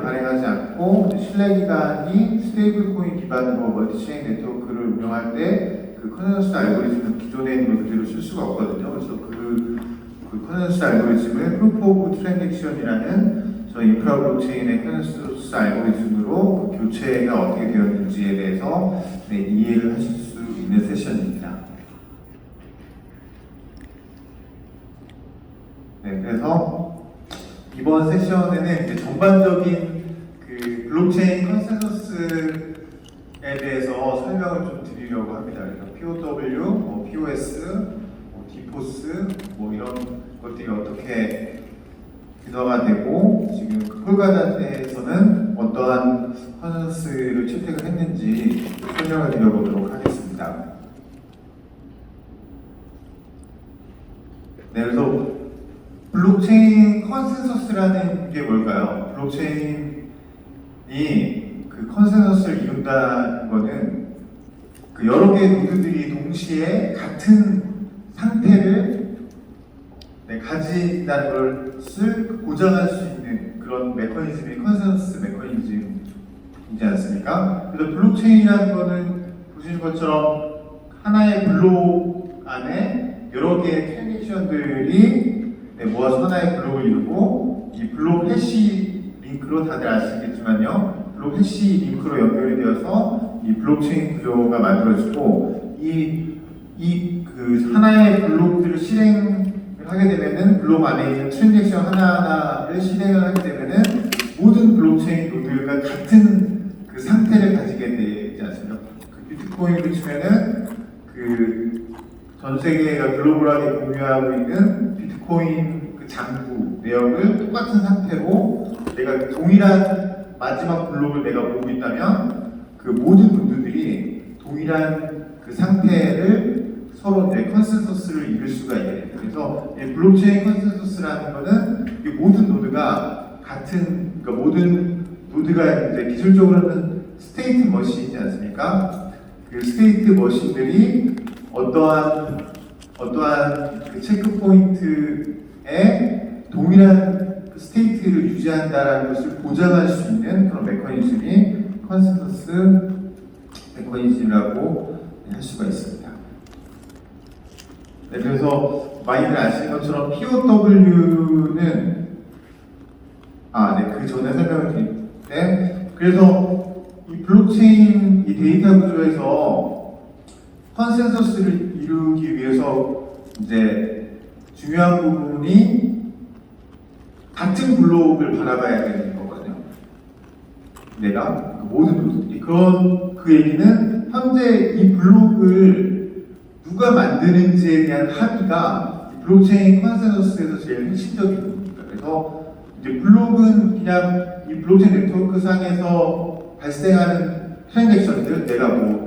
발행하지 않고 실내 기반이 스테이블 코인 기반으로 멀티체인 네트워크를 운영할 때 그 컨센서스 알고리즘은 기존에 있는 걸 그대로 쓸 수가 없거든요. 그래서 그 컨센서스 알고리즘을 프루프 오브 트랜잭션이라는 저희 인프라 블록체인의 컨센서스 알고리즘으로 그 교체가 어떻게 되었는지에 대해서 이해를 하실 수 있는 세션입니다. 네, 그래서 이번 세션에는 이제 전반적인 그 블록체인 컨센서스에 대해서 설명을 좀 드리려고 합니다. 그래서 POW, POS, 디포스 이런 것들이 어떻게 기너가 되고 지금 폴가닷에서는 어떠한 컨센서스를 채택을 했는지 설명을 드려보도록 하겠습니다. 네, 그래서 블록체인 컨센서스라는 게 뭘까요? 블록체인이 그 컨센서스를 이룬다는 거는 그 여러 개의 노드들이 동시에 같은 상태를 가진다는 것을 보장할 수 있는 그런 메커니즘이 컨센서스 메커니즘이지 않습니까? 그래서 블록체인이라는 거는 보시는 것처럼 하나의 블록 안에 여러 개의 트랜잭션들이 모아서 하나의 블록을 이루고 이 블록 해시 링크로 다들 아시겠지만요. 블록 해시 링크로 연결이 되어서 이 블록체인 구조가 만들어지고 그 하나의 블록들을 실행을 하게 되면은 블록 안에 있는 트랜잭션 하나하나를 실행을 하게 되면은 모든 블록체인 노드가 같은 그 상태를 가지게 되지 않습니까? 그 비트코인을 치면은 그 전 세계가 글로벌하게 공유하고 있는 비트코인 그 장부 내역을 똑같은 상태로 내가 동일한 마지막 블록을 내가 보고 있다면 그 모든 노드들이 동일한 그 상태를 서로 컨센서스를 이룰 수가 있게 됩니다. 그래서 블록체인 컨센서스라는 거는 모든 노드가 같은, 그러니까 모든 노드가 이제 기술적으로는 스테이트 머신이지 않습니까? 그 스테이트 머신들이 어떠한 그 체크 포인트에 동일한 스테이트를 유지한다는 것을 보장할 수 있는 그런 메커니즘이 컨센서스 메커니즘이라고 할 수가 있습니다. 네, 그래서 많이들 아시는 것처럼 POW는 그 전에 설명을 드렸는데, 그래서 이 블록체인 이 데이터 구조에서 컨센서스를 이루기 위해서 이제 중요한 부분이 같은 블록을 바라봐야 되는 거거든요. 내가 모든 노드들이 그 얘기는 현재 이 블록을 누가 만드는지에 대한 합의가 블록체인 컨센서스에서 제일 핵심적인 부분입니다. 그래서 이제 블록은 그냥 이 블록체인 네트워크 상에서 발생하는 트랜잭션들, 내가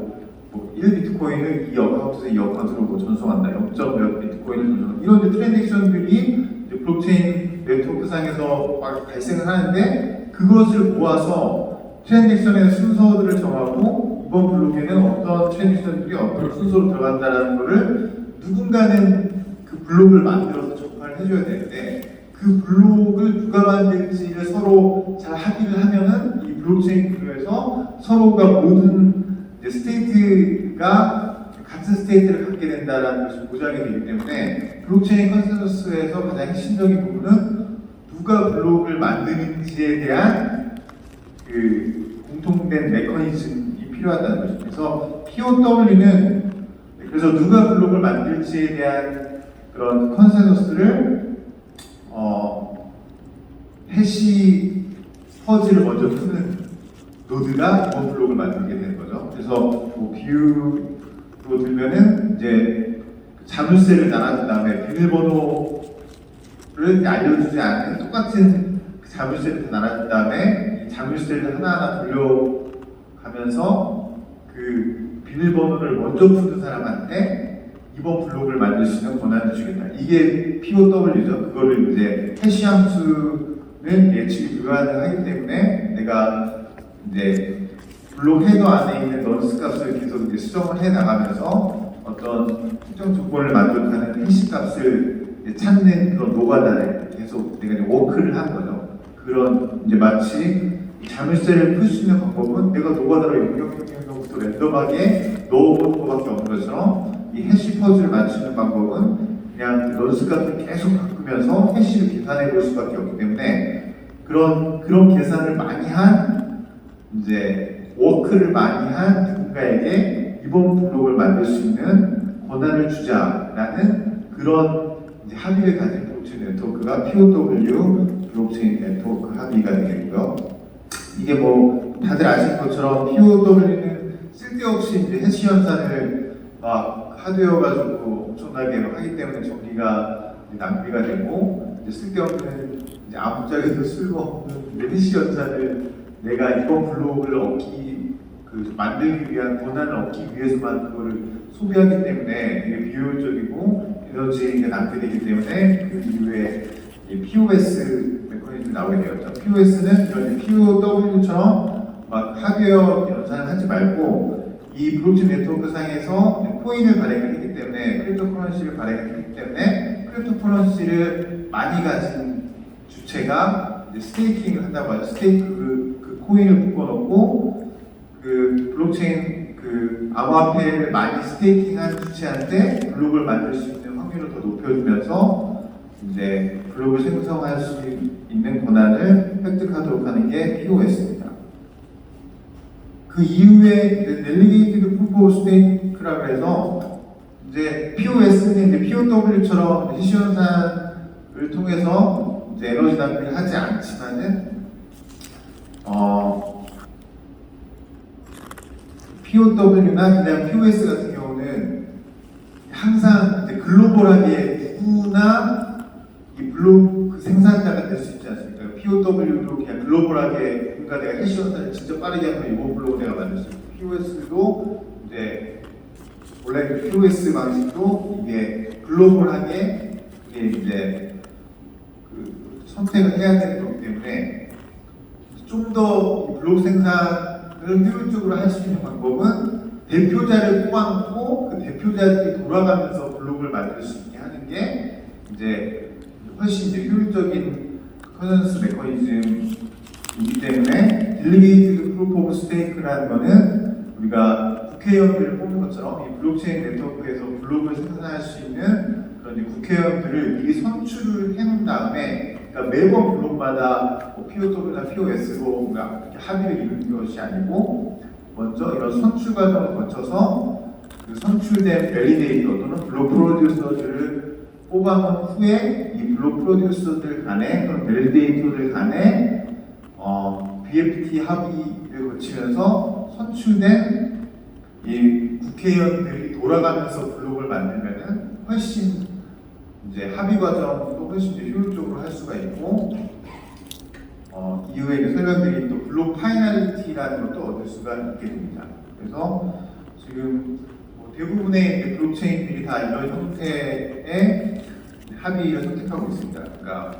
1비트코인을 이 어카운트에서 이 어카운트로 전송한다, 0.몇 비트코인을 전송한다, 이런 트랜잭션들이 블록체인 네트워크상에서 막 발생을 하는데, 그것을 모아서 트랜잭션의 순서들을 정하고 이번 블록에는 어떤 트랜잭션들이 어떤 순서로 들어간다는 것을 누군가는 그 블록을 만들어서 접근을 해줘야 되는데, 그 블록을 누가 만들지를 서로 잘 합의를 하면은 이 블록체인 구조에서 서로가 모든 스테이트가 같은 스테이트를 갖게 된다는 것이 보장이 되기 때문에 블록체인 컨센서스에서 가장 핵심적인 부분은 누가 블록을 만드는지에 대한 그 공통된 메커니즘이 필요하다는 것입니다. 그래서 POW는 그래서 누가 블록을 만들지에 대한 그런 컨센서스를 해시 퍼즐을 먼저 푸는 노드가 이번 블록을 만들게 되는 거죠. 그래서 비유로 들면은 이제 자물쇠를 나눠준 다음에 비밀번호를 알려주지 않는 똑같은 그 자물쇠를 나눠준 다음에 이 자물쇠를 하나하나 돌려가면서 그 비밀번호를 먼저 푸는 사람한테 이번 블록을 만들 수 있는 권한을 주겠다. 이게 POW죠. 그거를 이제 해시 함수는 예측이 불가능하기 때문에 내가 이제 블록 헤더 안에 있는 넌스 값을 계속 이제 수정을 해 나가면서 어떤 특정 조건을 만족하는 해시 값을 찾는 그런 노가다를 계속 내가 이제 워크를 한 거죠. 그런 이제 마치 자물쇠를 풀 수 있는 방법은 내가 노가다로 영역부터 랜덤하게 넣어보는 것밖에 없는 것처럼 이 해시 퍼즐을 맞추는 방법은 그냥 런스 값을 계속 바꾸면서 해시를 계산해 볼 수밖에 없기 때문에 그런 계산을 많이 한 이제 워크를 많이 한 누군가에게 이번 블록을 만들 수 있는 권한을 주자라는 그런 이제 합의를 가진 블록체인 네트워크가 POW 블록체인 네트워크 합의가 되겠고요. 이게 뭐 다들 아시는 것처럼 POW는 쓸데없이 이제 해시 연산을 막 하드웨어 가지고 엄청나게 하기 때문에 전기가 낭비가 되고 이제 쓸데없는 이제 아무짝에도 쓸모없는 해시 연산을 내가 이번 블록을 만들기 위한 권한을 얻기 위해서만 그거를 소비하기 때문에 되게 비효율적이고 에너지가 낭비되기 때문에 그 이후에 POS 메커니즘이 나오게 되었죠. POS는 이런 POW처럼 막 하드웨어 연산을 하지 말고 이 블록체인 네트워크 상에서 코인을 발행했기 때문에 크립토커런시를 발행했기 때문에 크립토커런시를 많이 가진 주체가 이제 스테이킹을 한다고 하죠. 그 코인을 묶어놓고 그 블록체인 그 암호화폐를 많이 스테이킹한 주체한테 블록을 만들 수 있는 확률을 더 높여주면서 이제 블록을 생성할 수 있는 권한을 획득하도록 하는 게 POS입니다. 그 이후에 델리게이티드 프루프 오브 스테이크라고 해서 이제 POS는 이제 POW처럼 해시 연산을 통해서 이제 에너지 낭비를 하지 않지만은 POW나 그냥 POS 같은 경우는 항상 이제 글로벌하게 누구나 이 블록 그 생산자가 될 수 있지 않습니까? POW도 그냥 글로벌하게 뭔가 내가 해시 연산을 진짜 빠르게 하면 이번 블록을 내가 만들 수 있고 POS도 이제 원래 그 POS 방식도 이게 글로벌하게 이게 이제 그 선택을 해야 되는 거기 때문에 좀 더 블록 생산을 효율적으로 할 수 있는 방법은 대표자를 뽑아놓고 그 대표자들이 돌아가면서 블록을 만들 수 있게 하는 게 이제 훨씬 이제 효율적인 컨센서스 메커니즘이기 때문에 딜리게이티드 프루프 오브 스테이크라는 거는 우리가 국회의원들을 뽑는 것처럼 이 블록체인 네트워크에서 블록을 생산할 수 있는 그런 이제 국회의원들을 미리 선출을 해놓은 다음에 그러니까 매번 블록마다 POW나 POS로 뭔가 합의를 이루는 것이 아니고 먼저 이런 선출 과정을 거쳐서 그 선출된 밸리데이터 또는 블록 프로듀서들을 뽑아놓은 후에 이 블록 프로듀서들 간에 또는 밸리데이터들 간에 BFT 합의를 거치면서 선출된 이 국회의원들이 돌아가면서 블록을 만들면은 훨씬 이제 합의 과정도 훨씬 이제 효율적으로 할 수가 있고 이후에 설명드린 또 블록 파이널리티라는 것도 얻을 수가 있게 됩니다. 그래서 지금 대부분의 이제 블록체인들이 다 이런 형태의 합의를 선택하고 있습니다. 그러니까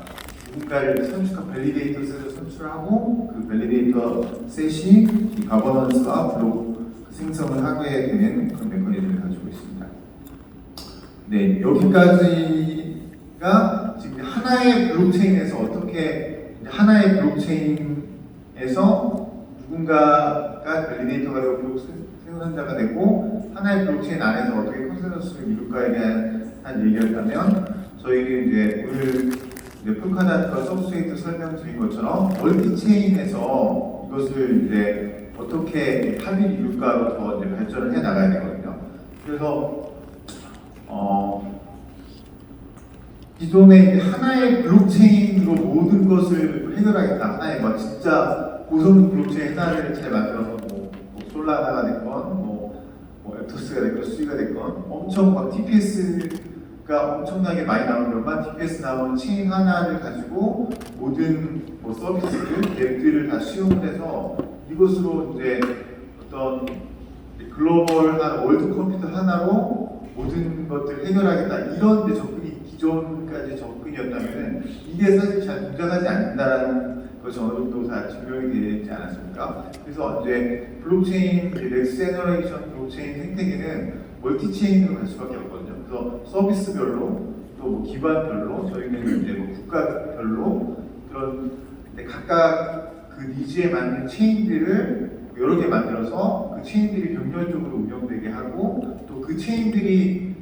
누군가를 선출한 밸리데이터 셋을 선출하고 그 밸리데이터 셋이 이 가버넌스와 블록 생성을 하게 되는 그런 메커니즘을 가지고 있습니다. 네, 여기까지가 지금 하나의 블록체인에서 어떻게 하나의 블록체인에서 누군가가 밸리데이터가 되고 블록 생성자가 되고 하나의 블록체인 안에서 어떻게 컨센서스를 이룰까에 대한 얘기를 하면 저희는 이제 오늘 폴카닷과 서브스트레이트 설명드린 것처럼 멀티체인에서 이것을 이제 어떻게 합의를 이룰까로 더 이제 발전을 해 나가야 되거든요. 그래서 기존의 하나의 블록체인으로 모든 것을 해결하겠다. 하나의 뭐 진짜 고성능 블록체인 하나를 잘 만들어서 뭐 솔라나가 됐건 뭐 앱토스가 됐건 수위가 됐건 엄청 막 TPS가 엄청나게 많이 나오는 것만 TPS 나온 체인 하나를 가지고 모든 뭐 서비스들, 앱들을 다 수용을 해서 이것으로 이제 어떤 글로벌한 월드 컴퓨터 하나로 모든 것들을 해결하겠다. 이런 이제 접근이 기존까지 접근이었다면 이게 사실 잘 동작하지 않는다라는 것이 어느 정도 다 증명이 되지 않았습니까? 그래서 이제 블록체인, 넥스트 제너레이션 블록체인 생태계는 멀티체인으로 갈 수밖에 없거든요. 그래서 서비스별로 또 뭐 기반별로 저희는 이제 뭐 국가별로 그런 각각 그 그 니즈에 맞는 체인들을 여러 개 만들어서 그 체인들이 병렬적으로 운영되게 하고 또 그 체인들이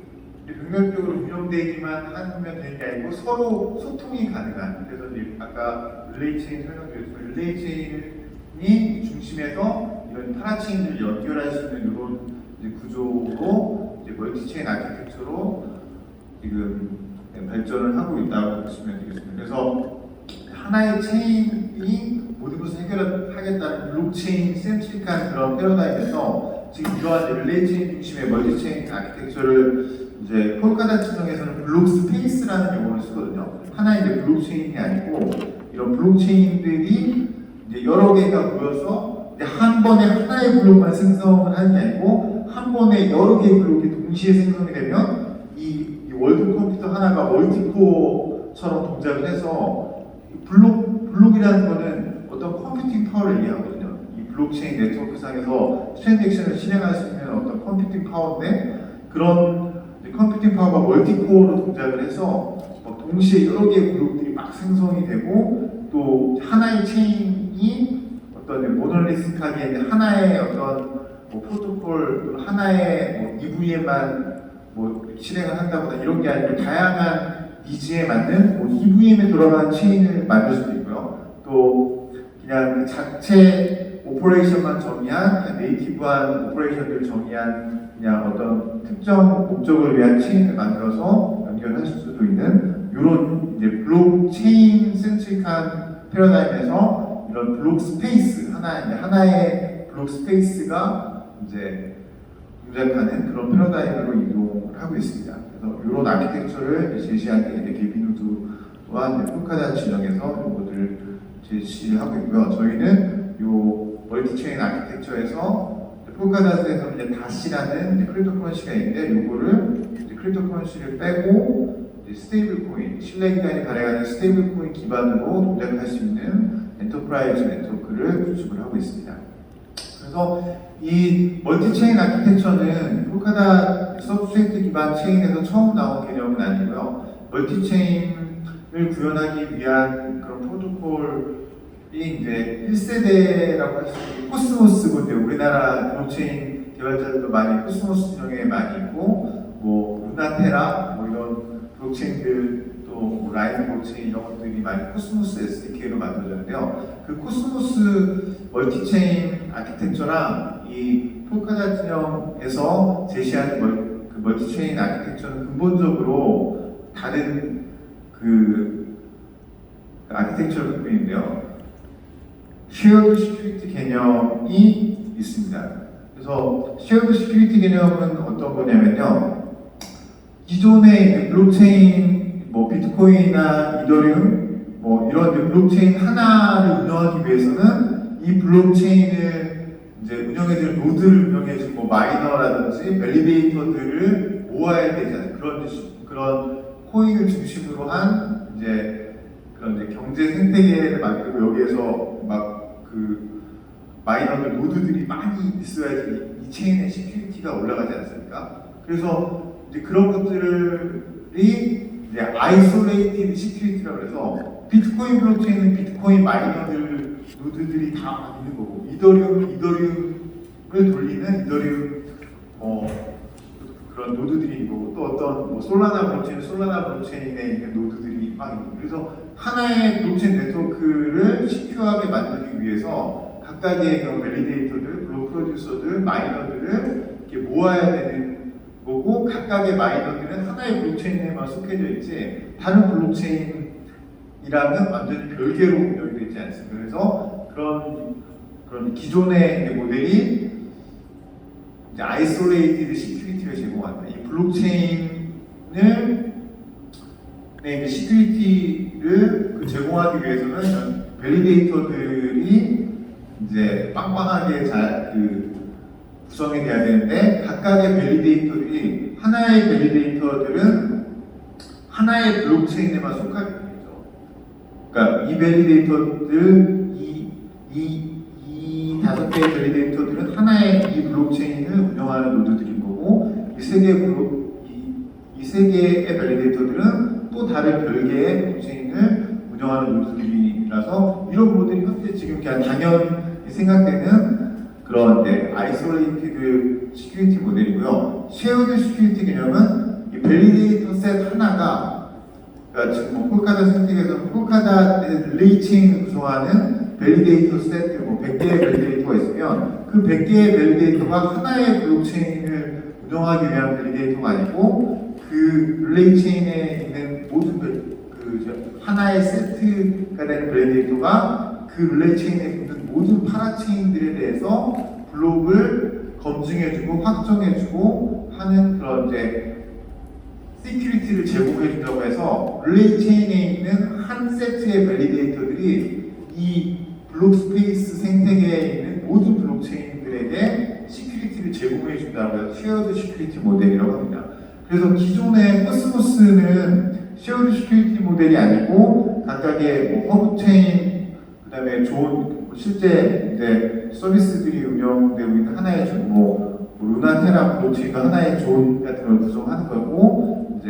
병렬적으로 운영되기만 하면 되는 게 아니고 서로 소통이 가능한, 그래서 이제 아까 릴레이 체인 설명드렸지만 릴레이 체인이 중심에서 이런 파라체인들을 연결할 수 있는 이런 이제 구조로 이제 멀티체인 아키텍처로 지금 발전을 하고 있다고 보시면 되겠습니다. 그래서 하나의 체인이 모든 것을 해결하겠다는 블록체인 센트릭한 그런 패러다임에서 지금 이러한 릴레이 체인 중심의 멀티체인 아키텍처를 이제 폴카닷 지정에서는 블록 스페이스라는 용어를 쓰거든요. 하나의 이제 블록체인이 아니고 이런 블록체인들이 이제 여러 개가 모여서 한 번에 하나의 블록만 생성을 하는 게 아니고 한 번에 여러 개의 블록이 동시에 생성이 되면 이 월드 컴퓨터 하나가 멀티코어처럼 동작을 해서 블록이라는 거는 어떤 컴퓨팅 파워를 얘기하거든요. 이 블록체인 네트워크상에서 트랜잭션을 실행할 수 있는 어떤 컴퓨팅 파워인데 그런 컴퓨팅 파워가 멀티코어로 동작을 해서 동시에 여러 개의 블록들이 막 생성이 되고 또 하나의 체인이 어떤 모노리스크하게 하나의 어떤 프로토콜 하나의 EVM만 실행을 한다거나 이런 게 아니고 다양한 니즈에 맞는 EVM에 돌아가는 체인을 만들 수도 있고요. 또 그냥 자체 오퍼레이션만 정의한 그냥 네이티브한 오퍼레이션들을 정의한 그냥 어떤 특정 목적을 위한 체인을 만들어서 연결할 수도 있는 이런 이제 블록체인 센트릭한 패러다임에서 이런 블록 스페이스 하나의 블록 스페이스가 이제 동작하는 그런 패러다임으로 이동을 하고 있습니다. 그래서 이런 아키텍처를 제시한 게 개비누드와 폴카닷 진영에서 이것들을 제시하고 있고요. 저희는 이 멀티체인 아키텍처에서 폴카닷에서 이제 다시라는 크립토커런시가 있는데 이거를 크립토커런시를 빼고 스테이블 코인, 신뢰기간이 발행하는 스테이블 코인 기반으로 동작할 수 있는 엔터프라이즈 네트워크를 구축을 하고 있습니다. 그래서 이 멀티체인 아키텍처는 폴카닷 서브스트레이트 기반 체인에서 처음 나온 개념은 아니고요. 멀티체인을 구현하기 위한 그런 프로토콜이 이제 1세대라고 할 수 있는 코스모스고, 우리나라 블록체인 개발자들도 많이 코스모스 진영에 많이 있고, 루나테라 이런 블록체인들 또 라이브 블록체인 이런 것들이 많이 코스모스 SDK로 만들어졌는데요. 그 코스모스 멀티체인 아키텍처랑 이 폴카닷 진영에서 제시하는 그 멀티체인 아키텍처는 근본적으로 다른 그 아키텍처를 갖고 있는데요. 쉐어드 시큐리티 개념이 있습니다. 그래서 쉐어드 시큐리티 개념은 어떤 거냐면요. 기존의 블록체인 비트코인이나 이더리움 이런 블록체인 하나를 운영하기 위해서는 이 블록체인을 이제 운영해줄 노드를 운영해줄 마이너라든지 밸리데이터들을 모아야 되지 않습니까? 그런 코인을 중심으로 한 그런 경제 생태계를 만들고 여기에서 막 그 마이너들 노드들이 많이 있어야지 이 체인의 시큐리티가 올라가지 않습니까? 그래서 이제 그런 것들이 이제 아이솔레이티드 시큐리티라고 해서 비트코인 블록체인은 비트코인 마이너들 노드들이 다 있는 거고 이더리움을 돌리는 이더리움 그런 노드들이 있는 거고 또 어떤 솔라나 블록체인은 솔라나 블록체인에 있는 노드들이 막 있는 거고 그래서 하나의 블록체인 네트워크를 시큐하게 만들기 위해서 각각의 그런 밸리데이터들, 블록 프로듀서들, 마이너들을 이렇게 모아야 되는 거고 각각의 마이너들은 하나의 블록체인에만 속해져 있지 다른 블록체인이랑은 완전히 별개로 운영이 되지 않습니다. 그래서 그런 기존의 모델이 이제 아이솔레이티드 시큐리티를 제공한다. 이 블록체인을 시큐리티를 제공하기 위해서는 밸리데이터들이 이제 빵빵하게 잘 구성이 돼야 되는데 각각의 밸리데이터들이 하나의 밸리데이터들은 하나의 블록체인에만 속하게 되죠. 그러니까 이 밸리데이터들 이 다섯 개의 밸리데이터들은 하나의 이 블록체인을 운영하는 노드들인 거고 이 세 개의 밸리데이터들은 또 다른 별개의 블록체인을 운영하는 노드들이라서 이런 모델이 현재 지금 그냥 당연히 생각되는 그런 아이솔레이티드 시큐리티 모델이고요. 쉐어드 시큐리티 개념은 이 밸리데이터 셋 하나가, 그러니까 지금 폴카다 생태계에서는 폴카다 릴레이 체인을 구성하는 밸리데이터 셋, 100개의 밸리데이터가 있으면 그 100개의 밸리데이터가 하나의 블록체인을 운영하기 위한 밸리데이터가 아니고 그 릴레이 체인에 있는 모든 하나의 세트가 되는 밸리데이터가 그 릴레이 체인에 있는 모든 파라체인들에 대해서 블록을 검증해주고 확정해주고 하는 그런 시큐리티를 제공해준다고 해서 릴레이 체인에 있는 한 세트의 밸리데이터들이 이 블록 스페이스 생태계에 있는 모든 블록체인들에게 시큐리티를 제공해준다고 해서 쉐어드 시큐리티 모델이라고 합니다. 그래서 기존의 코스모스는 쉐어드 시큐리티 모델이 아니고 각각의 허브체인, 그 다음에 좋은 실제 서비스들이 운영되고 있는 하나의 루나테라 블록체인과 하나의 존 같은 걸 구성하는 거고,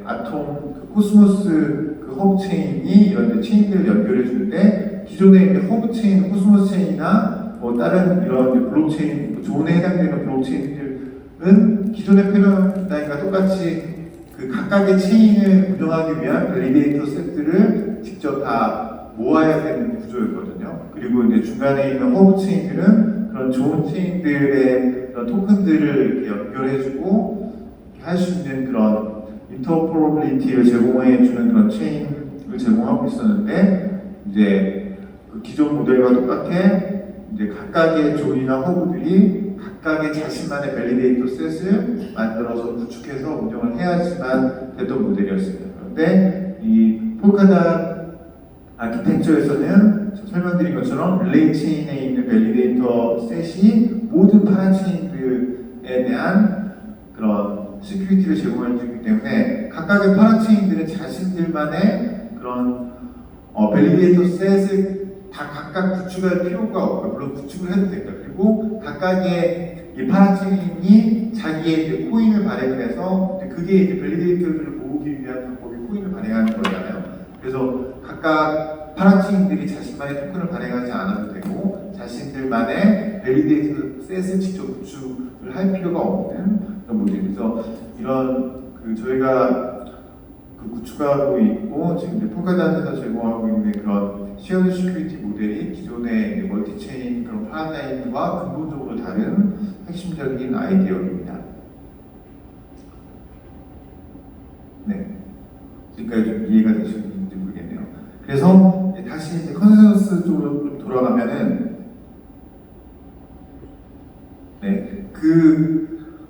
아톰, 코스모스 허브체인이 이런 체인들을 연결해 주는데, 기존에 있는 허브체인, 코스모스 체인이나 다른 이런 블록체인, 존에 해당되는 블록체인들은 기존의 패러다임과 똑같이 그 각각의 체인을 운영하기 위한 밸리데이터 셋들을 직접 다 모아야 되는 구조였거든요. 그리고 중간에 있는 허브 체인들은 그런 좋은 체인들의 그런 토큰들을 연결해주고 할 수 있는 그런 인터퍼러빌리티를 제공해주는 그런 체인을 제공하고 있었는데, 그 기존 모델과 똑같게 각각의 존이나 허브들이 각각의 자신만의 밸리데이터 셋을 만들어서 구축해서 운영을 해야지만 됐던 모델이었습니다. 그런데 이 폴카다 아키텍처에서는 설명드린 것처럼 릴레이 체인에 있는 밸리데이터 셋이 모든 파라체인들에 대한 그런 시큐리티를 제공해주기 때문에 각각의 파라체인들은 자신들만의 그런 밸리데이터 셋을 다 각각 구축할 필요가 없고요. 물론 구축을 해도 됩니다. 그리고 각각의 이 파라체인이 자기의 코인을 발행해서 그게 밸리데이터들을 모으기 위한 방법이 코인을 발행하는 거잖아요. 그래서 각각 파라체인들이 자신만의 토큰을 발행하지 않아도 되고 자신들만의 밸리데이터 셋을 직접 구축을 할 필요가 없는 그런 모델이죠. 이런 저희가 구축하고 있고 지금 폴카닷에서 제공하고 있는 그런 쉐어드 시큐리티 모델이 기존의 멀티체인 그런 파라다임과 근본적으로 다른 핵심적인 아이디어입니다. 네, 지금까지 좀 이해가 되시는지 모르겠네요. 그래서 다시 컨센서스 쪽으로 좀 돌아가면은,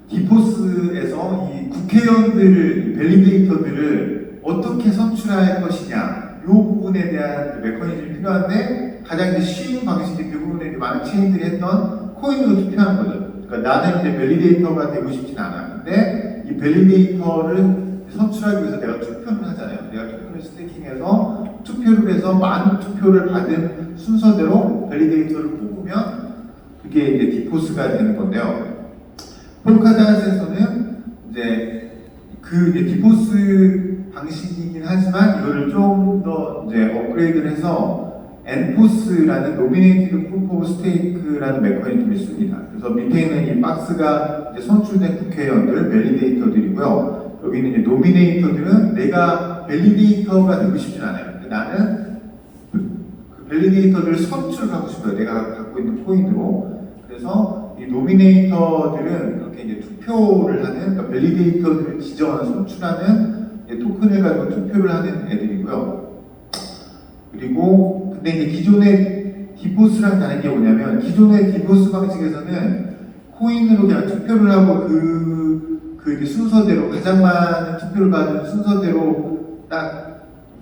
디포스에서 이 국회의원들을, 밸리데이터들을 어떻게 선출할 것이냐, 이 부분에 대한 메커니즘이 필요한데, 가장 쉬운 방식이 대부분의 많은 체인들이 했던 코인으로 투표하는 거죠. 그러니까 나는 밸리데이터가 되고 싶진 않아. 근데 이 밸리데이터를 선출하기 위해서 내가 투표를 하잖아요. 내가 투표를 스태킹해서 투표를 해서 많은 투표를 받은 순서대로 밸리데이터를 뽑으면 그게 디포스가 되는 건데요. 폴카닷에서는 디포스 방식이긴 하지만 이거를 좀 더 업그레이드를 해서 엔포스라는 노미네이티드 프루프 오브 스테이크라는 메커니즘을 씁니다. 그래서 밑에 있는 이 박스가 선출된 국회의원들, 밸리데이터들이고요. 여기 있는 노미네이터들은 내가 밸리데이터가 되고 싶진 않아요. 나는 그 밸리데이터들을 선출하고 싶어요. 내가 갖고 있는 코인으로. 그래서 이 노미네이터들은 이렇게 투표를 하는, 그러니까 밸리데이터들을 지정하는, 선출하는 토큰을 가지고 투표를 하는 애들이고요. 그리고 근데 기존의 디포스랑 다른 게 뭐냐면, 기존의 디포스 방식에서는 코인으로 그냥 투표를 하고 그 순서대로 가장 많은 투표를 받은 순서대로 딱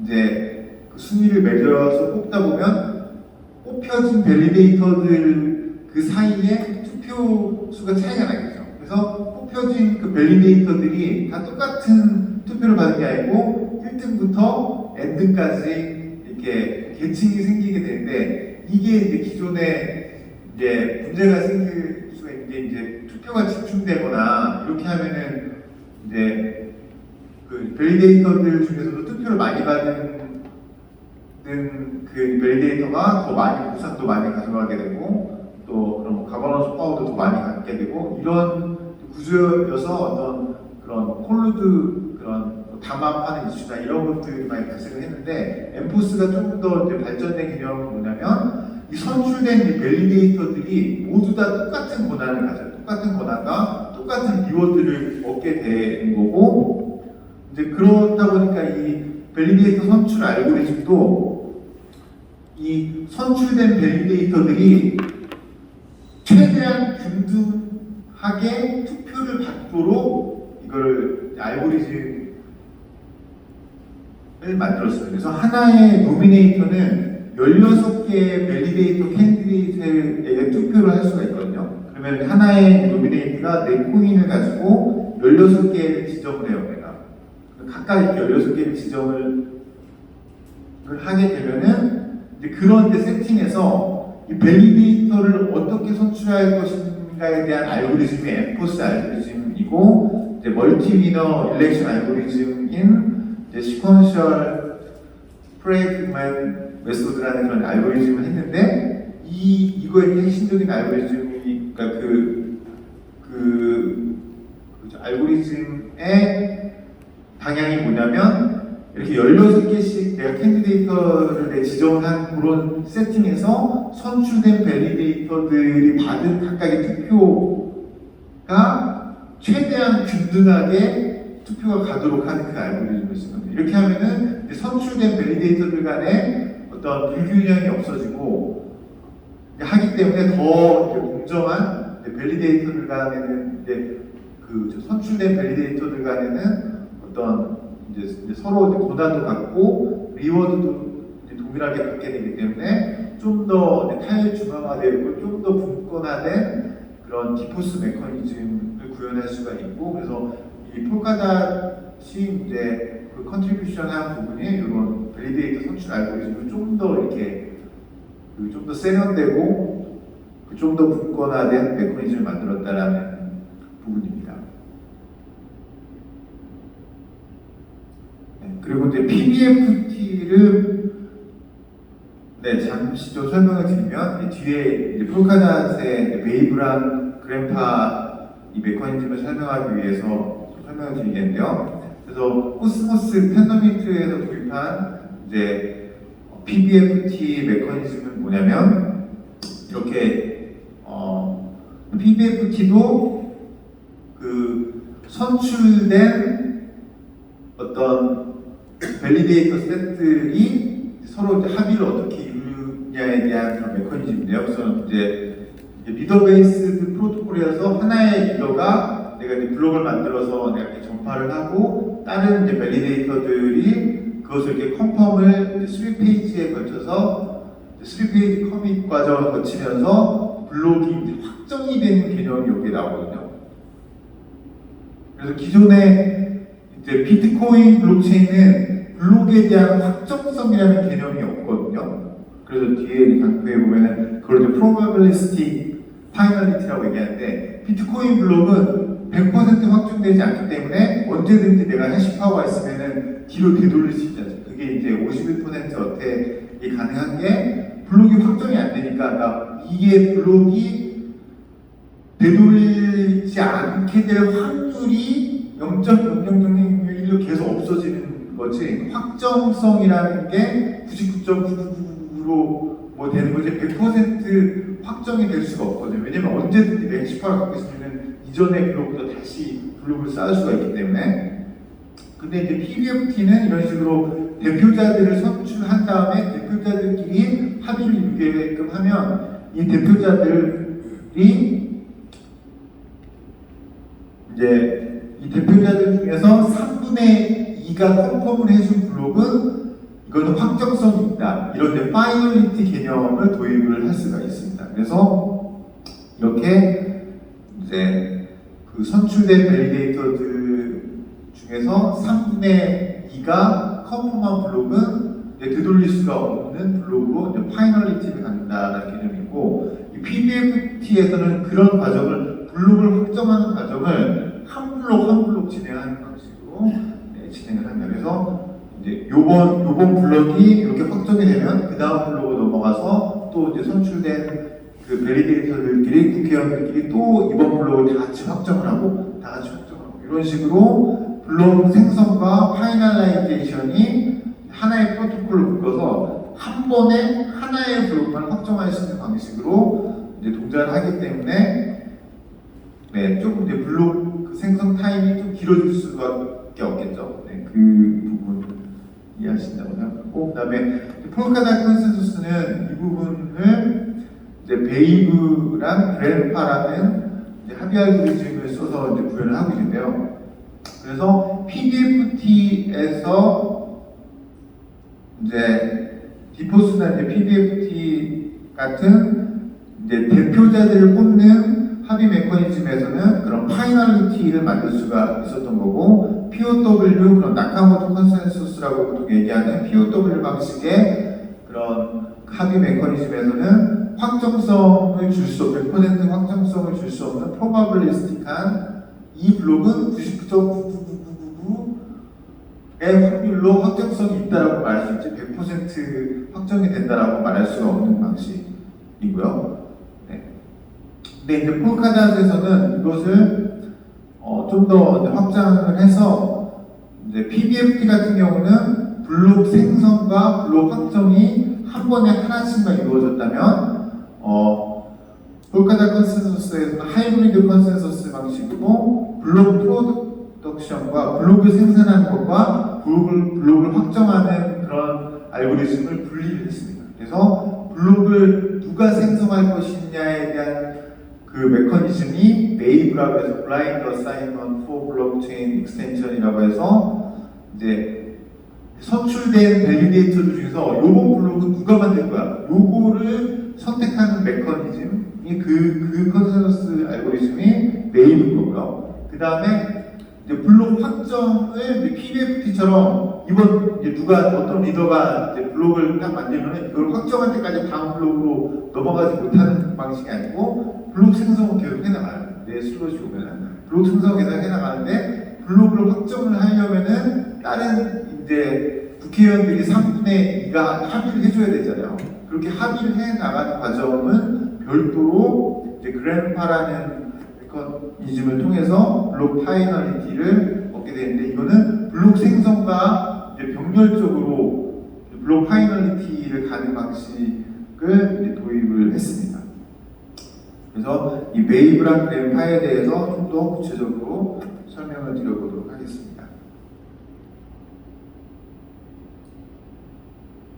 그 순위를 매겨서 뽑다 보면 뽑혀진 밸리데이터들 그 사이에 투표 수가 차이가 나겠죠. 그래서 뽑혀진 그 밸리데이터들이 다 똑같은 투표를 받은 게 아니고 1등부터 엔드까지 이렇게 계층이 생기게 되는데, 이게 기존에 문제가 생길 수가 있는 게 투표가 집중되거나 이렇게 하면은 그 밸리데이터들 중에서도 투표를 많이 받은 그 밸리데이터가 더 많이 보상도 많이 가져가게 되고 또 그런 가버넌스 파워도 더 많이 갖게 되고 이런 구조여서 어떤 그런 콜루드 그런 담합하는 이슈나 이런 것들이 많이 발생을 했는데 엠포스가 조금 더 발전된 개념은 뭐냐면 이 선출된 이 밸리데이터들이 모두 다 똑같은 권한을 가져요. 똑같은 권한과 똑같은 리워드를 얻게 되는 거고 이제 그러다 보니까 이 밸리데이터 선출 알고리즘도 이 선출된 밸리데이터들이 최대한 균등하게 투표를 받도록 이걸 알고리즘을 만들었어요. 그래서 하나의 노미네이터는 16개의 밸리데이터 캔디데이트에게 투표를 할 수가 있거든요. 그러면 하나의 노미네이트가 4코인을 가지고 16개를 지정을 해요. 내가. 각각 이렇게 16개를 지정을 하게 되면은 이제 그런 세팅에서 이 밸리데이터를 어떻게 선출할 것인가에 대한 알고리즘이 엠포스 알고리즘이고 이제 멀티위너 일렉션 알고리즘인 이제 시퀀셜 프레그먼트 메소드라는 그런 알고리즘을 했는데 이거의 핵심적인 알고리즘이 그러니까 그 알고리즘의 방향이 뭐냐면 이렇게 16개씩 내가 캔디데이터를 지정한 그런 세팅에서 선출된 밸리데이터들이 받은 각각의 투표가 최대한 균등하게 투표가 가도록 하는 그 알고리즘을 쓴 겁니다. 이렇게 하면은 선출된 밸리데이터들 간에 어떤 불균형이 없어지고 하기 때문에 더 공정한 밸리데이터들 간에는 그 선출된 밸리데이터들 간에는 어떤 이제 서로 고난도 갖고 리워드도 동일하게 받게 되기 때문에 좀 더 타율중앙화되고 좀 더 분권화된 그런 디포스 메커니즘을 구현할 수가 있고 그래서 이 폴카닷이 이제 그 컨트리뷰션한 부분이 이런 밸리데이터 선출 알고리즘을 좀 더 이렇게 좀 더 세련되고 좀 더 분권화된 메커니즘을 만들었다라는 부분입니다. 그리고 이제 PBFT를 잠시 좀 설명을 드리면 뒤에 이제 폴카닷의 웨이브랑 그래파 이 메커니즘을 설명하기 위해서 좀 설명을 드리겠는데요. 그래서 코스모스 팬더미트에서 도입한 이제 PBFT 메커니즘은 뭐냐면 이렇게 PBFT도 그 선출된 어떤 밸리데이터 셋들이 서로 이제 합의를 어떻게 이루느냐에 대한 그런 메커니즘인데요. 그래서 이제 리더 베이스드 프로토콜이어서 하나의 리더가 내가 이제 블록을 만들어서 내가 이렇게 전파를 하고 다른 이제 밸리데이터들이 그것을 이렇게 컨펌을 3페이지에 걸쳐서 3페이지 커밋 과정을 거치면서 블록이 이제 확정이 되는 개념이 여기에 나오거든요. 그래서 기존의 이제 비트코인 블록체인은 블록에 대한 확정성이라는 개념이 없거든요. 그래서 뒤에 강표에 보면은 그걸 이제 probabilistic finality라고 얘기하는데 비트코인 블록은 100% 확정되지 않기 때문에 언제든지 내가 해시파워가 있으면은 뒤로 되돌릴 수 있잖아요. 그게 이제 51% 어택이 가능한 게 블록이 확정이 안 되니까 그러니까 이게 블록이 되돌리지 않게 될 확률이 0.0001로 계속 없어지는 거지 확정성이라는 게 99.99%로 뭐 되는 거지 100% 확정이 될 수가 없거든요. 왜냐면 언제든지 내가 10%를 갖고 있으면 이전의 블록보다 다시 블록을 쌓을 수가 있기 때문에 근데 이제 PBFT는 이런 식으로 대표자들을 선출한 다음에 대표자들끼리 합의를 이루게끔 하면 이 대표자들이 이제 이 대표자들 중에서 3분의 2가 컨펌을 해준 블록은 이거는 확정성이 있다. 이런 데 파이널리티 개념을 도입을 할 수가 있습니다. 그래서 이렇게 이제 그 선출된 밸리데이터들 중에서 3분의 2가 컨펌한 블록은 되돌릴 수가 없는 블록으로 이제 파이널리티를 갖는다는 개념이고 이 PBFT에서는 그런 과정을 블록을 확정하는 과정을 한 블록 한 블록 진행하는 방식으로 진행을 합니다. 그래서 이제 요번 블럭이 이렇게 확정이 되면 그 다음 블럭으로 넘어가서 또 이제 선출된 그 밸리데이터들끼리 국회의원들끼리 또 이번 블록을 다 같이 확정을 하고 다 같이 확정하고 이런 식으로 블록 생성과 파이널라이제이션이 하나의 프로토콜로 묶어서 한 번에 하나의 블록만 확정할 수 있는 방식으로 이제 동작을 하기 때문에 네, 조금 이제 블록 그 생성 타임이 좀 길어질 수밖에 없겠죠. 네, 그 부분 이해하신다고 생각하고 그다음에 폴카다 컨센서스는 이 부분을 이제 베이브랑 그랜파라는 합의 알고리즘을 써서 이제 구현을 하고 있는데요. 그래서 PDFT에서 이제 디포스나 이제 PDFT 같은 이제 대표자들을 뽑는 합의 메커니즘에서는 그런 파이널리티를 만들 수가 있었던 거고 POW 그런 나카모토 컨센서스라고 보통 얘기하는 POW 방식의 그런 합의 메커니즘에서는 확정성을 줄 수 없는 100% 확정성을 줄 수 없는 프로바빌리스틱한 이 블록은 99.99999의 확률로 확정성이 있다라고 말할 수 있지 100% 확정이 된다라고 말할 수가 없는 방식이고요. 네. 근데 이제 폴카닷에서는 이것을 좀 더 확장을 해서 이제 PBFT 같은 경우는 블록 생성과 블록 확정이 한 번에 하나씩만 이루어졌다면 폴카닷 컨센서스에서는 하이브리드 컨센서스 방식으로 블록 프로덕션과 블록을 생산하는 것과 블록을 확정하는 그런 알고리즘을 분리를 했습니다. 그래서 블록을 누가 생성할 것이냐에 대한 그 메커니즘이 베이브라고 해서 블라인드 어사인먼트 포 블록체인 익스텐션이라고 해서 이제 선출된 밸리데이터들 중에서 요번 블록은 누가 만들 거야? 요거를 선택하는 메커니즘이 그 컨센서스 알고리즘이 베이브인 거고요. 그 다음에 블록 확정을 PBFT처럼 이번 이제 어떤 리더가 이제 블록을 딱 만들면 이걸 확정할 때까지 다음 블록으로 넘어가지 못하는 방식이 아니고 블록 생성을 계속 해나가요. 내 슬롯이 오면은 블록 생성을 계속 해나가는데 블록을 확정을 하려면은 다른 이제 국회의원들이 3분의 2가 합의를 해줘야 되잖아요. 그렇게 합의를 해나가는 과정은 별도로 이제 그랜파라는 메커니즘을 통해서 블록 파이널리티를 얻게 되는데 이거는 블록 생성과 이제 병렬적으로 블록 파이널리티를 가는 방식을 이제 도입을 했습니다. 그래서 이 베이브랑 그랜파에 대해서 좀 더 구체적으로 설명을 드려보도록 하겠습니다.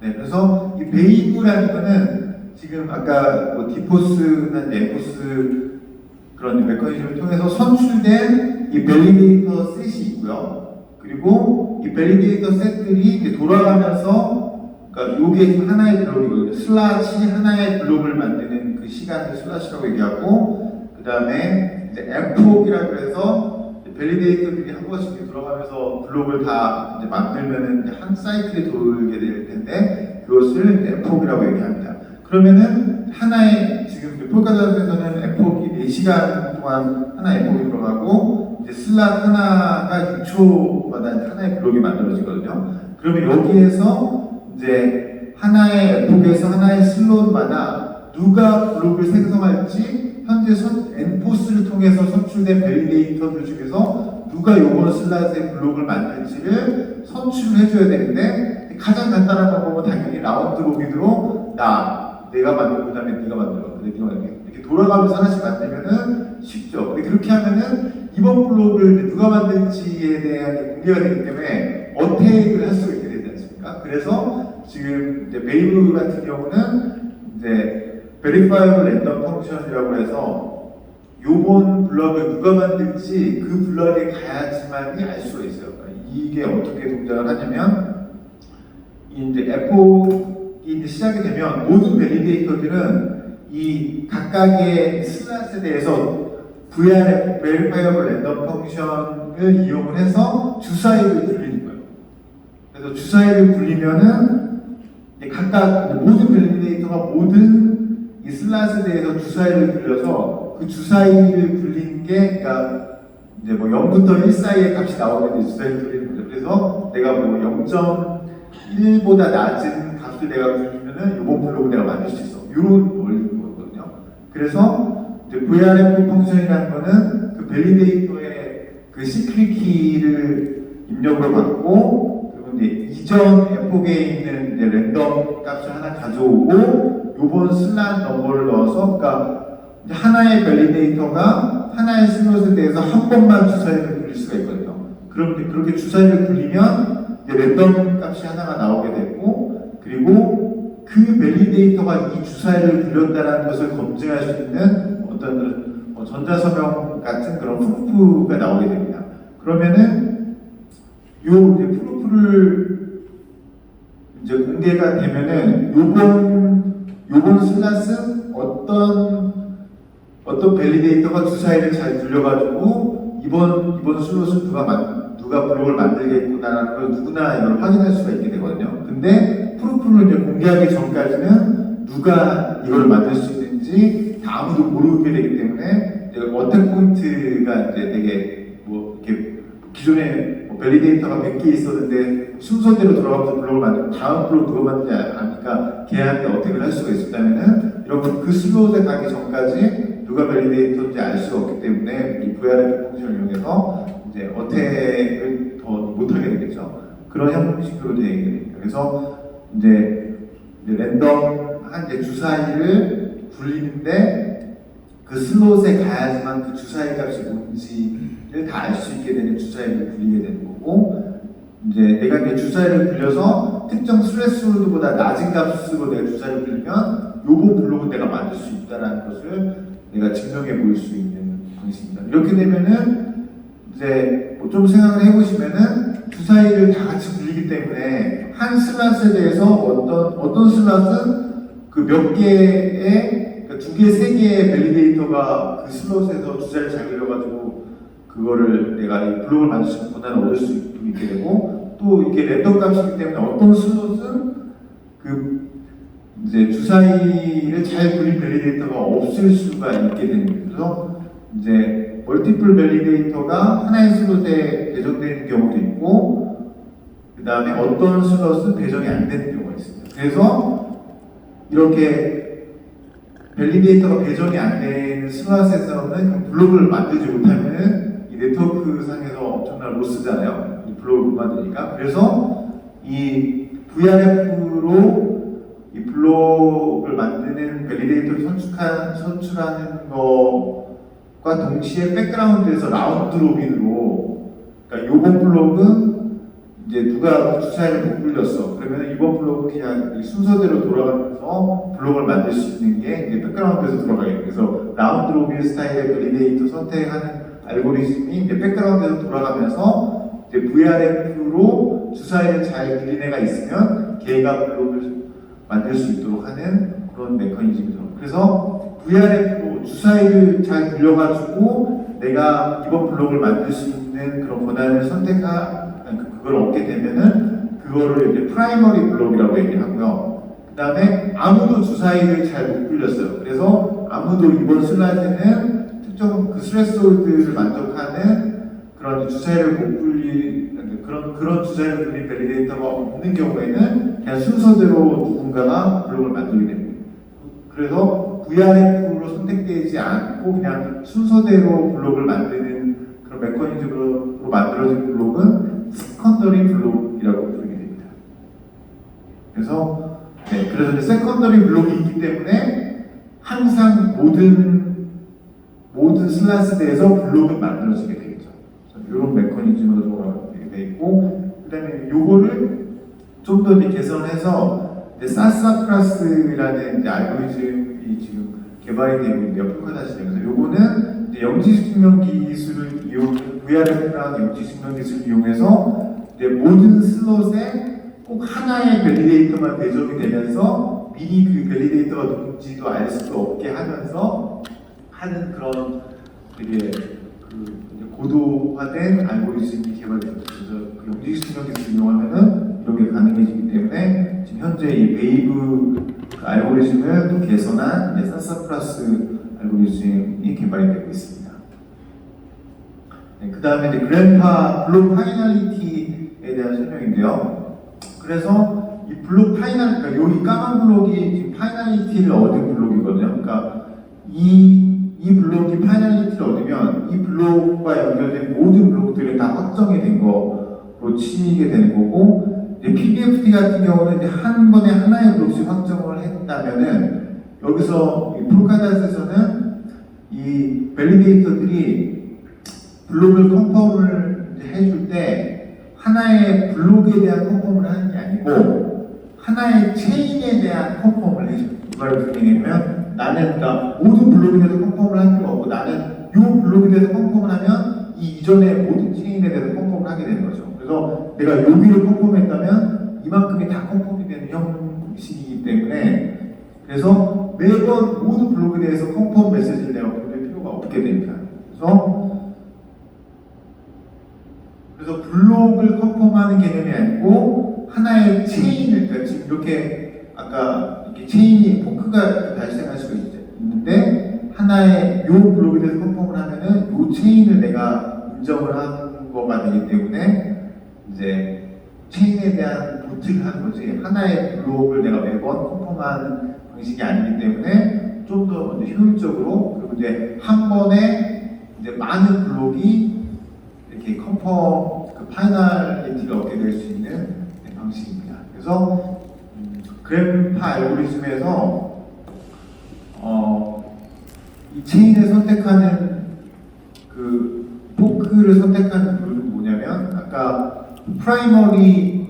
네, 그래서 이 베이브라는 거는 지금 아까 뭐 디포스나 에포스 그런 메커니즘을 통해서 선출된 이 밸리데이터 셋이 있고요. 그리고 이 밸리데이터 셋들이 이제 돌아가면서 그러니까 요게 하나의 블록이거든요. 슬롯이 하나의 블록을 만드는 그 시간을 슬롯이라고 얘기하고 그 다음에 이제 에폭이라고 해서 밸리데이터들이 한 번씩 돌아가면서 블록을 다 이제 만들면은 이제 한 사이클이 돌게 될 텐데 그것을 에폭이라고 얘기합니다. 그러면은 하나의 지금 폴카닷에서는 에폭이 4시간 동안 하나 에폭이 들어가고 이제 슬롯 하나가 6초마다 하나의 블록이 만들어지거든요. 그러면 여기에서 이제 하나의 에폭에서 하나의 슬롯마다 누가 블록을 생성할지 현재 엔포스를 통해서 선출된 밸리데이터들 중에서 누가 요번 슬롯의 블록을 만들지를 선출을 해줘야 되는데 가장 간단한 방법은 당연히 라운드 로빈으로 내가 만들고 그다음에 네가 만들어. 근데 네가 이렇게 돌아가면서 하나씩 만들면은 쉽죠. 근데 그렇게 하면은 이번 블록을 누가 만들지에 대한 공개가 되기 때문에 어택을 할 수가 있게 되지 않습니까? 그래서 지금 이제 베이브 같은 경우는 이제 Verifiable Random Function이라고 해서 요번 블럭을 누가 만들지 그 블럭에 가야지만이 알 수가 있어요. 이게 어떻게 동작을 하냐면 이제 에폭이 시작이 되면 모든 밸리데이터들은 이 각각의 슬롯에 대해서 Verifiable Random Function을 이용을 해서 주사위를 굴리는 거예요. 그래서 주사위를 굴리면은 각각 모든 밸리데이터가 모든 이 슬롯에 대해서 주사위를 굴려서 그 주사위를 굴린 게 그러니까 이제 뭐 0부터 1 사이의 값이 나오는데 주사위를 굴리는 거죠. 그래서 그래서 내가 뭐 0.1보다 낮은 값을 내가 굴리면은 이번 블록을 내가 만들 수 있어. 이런 원리인 거거든요. 그래서 이제 VRF 펑션이라는 거는 그 밸리데이터의 그 시크릿 키를 입력으로 받고, 그리고 이제 이전 에폭에 있는 이제 랜덤 값을 하나 가져오고 요번 슬롯 넘버를 넣어서, 그러니까 이제 하나의 밸리데이터가 하나의 슬롯에 대해서 한 번만 주사위를 굴릴 수가 있거든요. 그럼 이제 그렇게 주사위를 굴리면 이제 랜덤 값이 하나가 나오게 되고, 그리고 그 밸리데이터가 이 주사위를 굴렸다는 것을 검증할 수 있는 어떤 전자서명 같은 그런 프루프가 나오게 됩니다. 그러면은 요 이제 프루프를 이제 공개가 되면은 요번 슬롯은 어떤 밸리데이터가 주사위를 잘 굴려가지고 이번 슬롯은 누가 블록을 만들겠구나라는 걸 누구나 이걸 확인할 수가 있게 되거든요. 근데 프루프를 이제 공개하기 전까지는 누가 이걸 만들 수 있는지 다 아무도 모르게 되기 때문에 어택 포인트가 이제 되게 뭐 이렇게 기존에 뭐 밸리데이터가 100개 있었는데 순서대로 돌아가면서 블록을 만들고 다음 블록 누가 만드는지 아니까 걔한테 어택을 할 수가 있었다면은 이런 그 슬롯에 가기 전까지 누가 밸리데이터인지 알 수가 없기 때문에 이 VRF 펑션을 이용해서 이제 어택을 더 못하게 되겠죠. 그런 형식으로 되어 있게 됩니다. 그래서 이제 랜덤한 이제 주사위를 굴리는데 그 슬롯에 가야지만 그 주사위 값이 뭔지를 다 알 수 있게 되는 주사위를 굴리게 되는 거고, 이제 내가 이제 주사위를 굴려서 특정 스레스홀드보다 낮은 값으로 내가 주사위를 굴리면 요번 블록은 내가 만들 수 있다는 것을 내가 증명해 보일 수 있는 방식입니다. 이렇게 되면은 이제 뭐 좀 생각을 해보시면은 주사위를 다 같이 굴리기 때문에 한 슬롯에 대해서 어떤 슬롯은 그 몇 개의, 그러니까 2개, 3개의 밸리데이터가 그 슬롯에서 주사위를 잘 굴려가지고 그거를 내가 이 블록을 만들 수 있는 권한을 얻을 수 있게 되고, 또 이게 랜덤 값이기 때문에 어떤 슬롯은 그 이제 주사위를 잘 굴린 밸리데이터가 없을 수가 있게 됩니다. 그래서 이제 멀티플 밸리데이터가 하나의 슬롯에 배정되는 경우도 있고, 그 다음에 어떤 슬롯은 배정이 안 되는 경우가 있습니다. 그래서 이렇게 밸리데이터가 배정이 안 되는 슬롯에서는 블록을 만들지 못하면 이 네트워크 상에서 엄청난 로스잖아요. 이 블록을 못 만드니까. 그래서 이 VRF로 이 블록을 만드는 밸리데이터를 선출하는 것과 동시에 백그라운드에서 라운드 로빈으로, 그러니까 요번 블록은 이제 누가 주사위를 못 굴렸어. 그러면 이번 블록은 그냥 순서대로 돌아가면서 블록을 만들 수 있는 게 이제 백그라운드에서 돌아가요. 그래서 라운드 로빈 스타일의 밸리데이터 선택하는 알고리즘이 이제 백그라운드에서 돌아가면서 이제 VRF로 주사위를 잘 굴린 애가 있으면 걔가 블록을 만들 수 있도록 하는 그런 메커니즘이죠. 그래서 VRF로 주사위를 잘 굴려가지고 내가 이번 블록을 만들 수 있는 그런 권한을 그걸 얻게 되면은 그거를 이제 프라이머리 블록이라고 얘기하고요. 그 다음에 아무도 주사위를 잘 못 굴렸어요. 그래서 아무도 이번 슬라이드는 특정 그 스레스홀드를 만족하는 그런 주사위를 못 굴린 그런 주사위를 굴린 밸리데이터가 없는 경우에는 그냥 순서대로 누군가가 블록을 만들게 됩니다. 그래서 VRF로 선택되지 않고 그냥 순서대로 블록을 만드는 그런 메커니즘으로 만들어진 블록은 세컨더리 블록이라고 부르게 됩니다. 그래서 이제 세컨더리 블록이 있기 때문에 항상 모든 슬라스대에서 블록은 만들어지게 되겠죠. 이런 메커니즘으로 돌아가게 돼 있고, 그다음에 요거를 좀 더 개선해서 사사 플러스라는 알고리즘이 지금 개발이 되고 있는데요. 풀카다시면서 요거는 이제 영지식명 기술을 VRF랑 영지식명 기술을 이용해서 이제 모든 슬롯에 꼭 하나의 밸리데이터만 배정이 되면서 미리 그 밸리데이터가 누군지도 알 수 없게 하면서 하는 그런 되게 고도화된 알고리즘이 개발됩니다. 그래서 그 영지식명 기술을 이용하면은 이런 게 가능해지기 때문에 지금 현재 이 웨이브 그 알고리즘을 또 개선한 사사 플러스 알고리즘이 개발이 되고 있습니다. 그 다음에 이제 그랜파 블록 파이널리티 대한 설명인데요. 그래서 이 블록 파이널, 그러니까 여기 까만 블록이 지금 파이널리티를 얻은 블록이거든요. 그러니까 이 블록이 파이널리티를 얻으면 이 블록과 연결된 모든 블록들은 다 확정이 된 거로 치게 되는 거고, PBFT 같은 경우는 이제 한 번에 하나의 블록씩 확정을 했다면은 여기서 이 폴카닷에서는 이 밸리데이터들이 블록을 컨펌을 해줄 때 하나의 블록에 대한 컨펌을 하는 게 아니고 하나의 체인에 대한 컨펌을 해줘요. 이걸 무슨 얘기냐면 나는 그러니까 모든 블록에 대해서 컨펌을 할 필요가 없고 나는 이 블록에 대해서 컨펌을 하면 이 이전의 모든 체인에 대해서 컨펌을 하게 되는 거죠. 그래서 내가 여기를 컨펌했다면 이만큼이 다 컨펌이 되는 형식이기 때문에 그래서 매번 모든 블록에 대해서 컨펌 메시지를 내가 보낼 필요가 없게 됩니다. 그래서 블록을 컨펌하는 개념이 아니고 하나의 체인을, 그러니까 지금 이렇게 아까 이렇게 체인이 포크가 이렇게 발생할 수가 있는데 하나의 요 블록에 대해서 컨펌을 하면은 요 체인을 내가 인정을 한 거가 되기 때문에 이제 체인에 대한 보트를 하는 거지 하나의 블록을 내가 매번 컨펌하는 방식이 아니기 때문에 좀 더 효율적으로 그리고 이제 한 번에 이제 많은 블록이 이렇게 컨펌 그 파이널리티를 얻게 될 수 있는 방식입니다. 그래서 그래프 알고리즘에서 이 체인을 선택하는 그 포크를 선택하는 룰은 뭐냐면 아까 프라이머리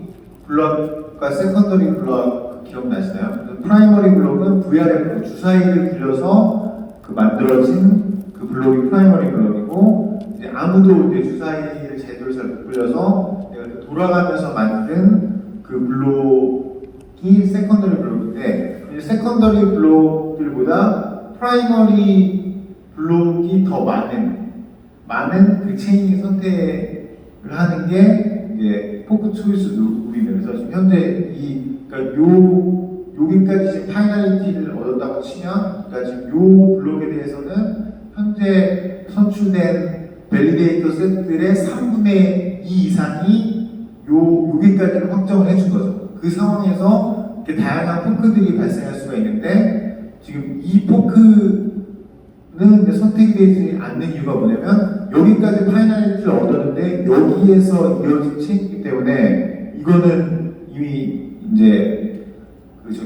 블럭과 세컨더리 블럭 기억나시나요? 프라이머리 블럭은 VRF 블록, 주사위를 굴려서 그 만들어진 그 블록이 프라이머리 블럭이고 이제 아무도 이제 주사위를 제대로 잘 못 굴려서 내가 돌아가면서 만든 그 블록이 세컨더리 블록인데 세컨더리 블록들보다 프라이머리 블록이 더 많은 그 체인이 선택을 하는 게 이제 포크 초이스 룰입니다. 그래서 지금 현재 그러니까 여기까지 지금 파이널리티를 얻었다고 치면, 그러니까 지금 요 블록에 대해서는 현재 선출된 밸리데이터 셋들의 3분의 2 이상이 여기까지를 확정을 해준 거죠. 그 상황에서 이렇게 다양한 포크들이 발생할 수가 있는데 지금 이 포크는 선택이 되지 않는 이유가 뭐냐면 여기까지 파이널리티를 얻었는데 여기에서 이어진 체인이기 때문에 이거는 이미 이제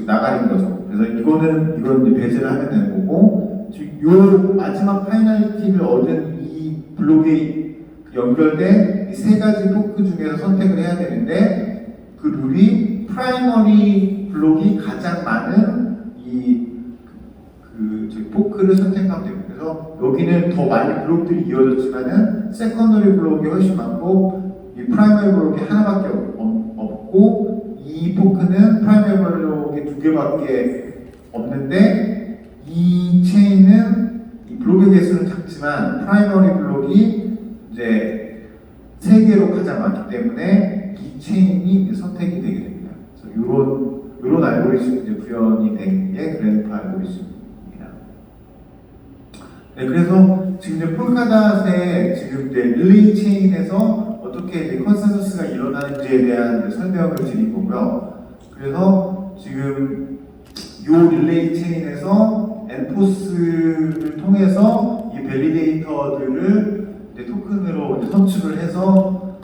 나가는 거죠. 그래서 이건 이제 배제를 하면 되는 거고 지금 요 마지막 파이널리티를 얻은 이 블록이 연결된 이 세 가지 포크 중에서 선택을 해야 되는데 그 룰이 프라이머리 블록이 가장 많은 포크를 선택하면 됩니다. 그래서 여기는 더 많이 블록들이 이어졌지만은 세컨더리 블록이 훨씬 많고 이 프라이머리 블록이 하나밖에 없고 이 포크는 프라이머리 블록이 2개밖에 없는데 이 체인은 이 블록의 개수는 작지만 프라이머리 블록이 이제 3개로 가장 많기 때문에 이 체인이 선택이 되게 됩니다. 그래서 이런 알고리즘이 이제 구현이 된 게 그래프 알고리즘입니다. 네, 그래서 지금 이제 폴카닷의 지금 이제 릴레이 체인에서 어떻게 이제 컨센서스가 일어나는지에 대한 설명을 드린 거고요. 그래서 지금 이 릴레이 체인에서 엔포스를 통해서 이 밸리데이터들을 이제 토큰으로 이제 선출을 해서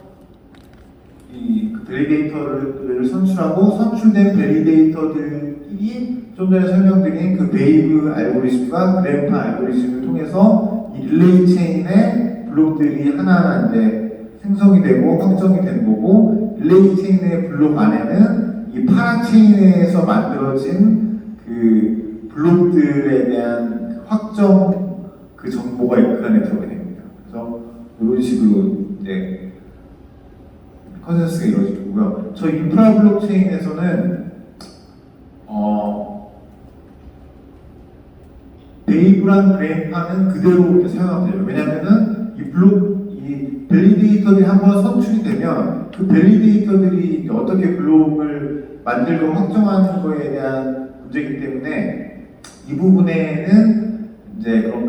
그 밸리데이터를 선출하고 선출된 밸리데이터들끼리 좀 전에 설명드린 그 베이브 알고리즘과 그래프 알고리즘을 통해서 이 릴레이 체인의 블록들이 하나하나 이제 생성이 되고 확정이 되는 거고 릴레이 체인의 블록 안에는 이 파란 체인에서 만들어진 그 블록들에 대한 확정 그 정보가 그 안에 들어가게 됩니다. 그래서 이런 식으로 이제 컨센서스가 이루어지고요. 저 인프라 블록체인에서는 베이브랑 그래파는 그대로 사용하면 돼요. 왜냐하면은 이 밸리데이터들이 한번 선출이 되면 그 밸리데이터들이 어떻게 블록을 만들고 확정하는 거에 대한 문제이기 때문에 이 부분에는 이제 그런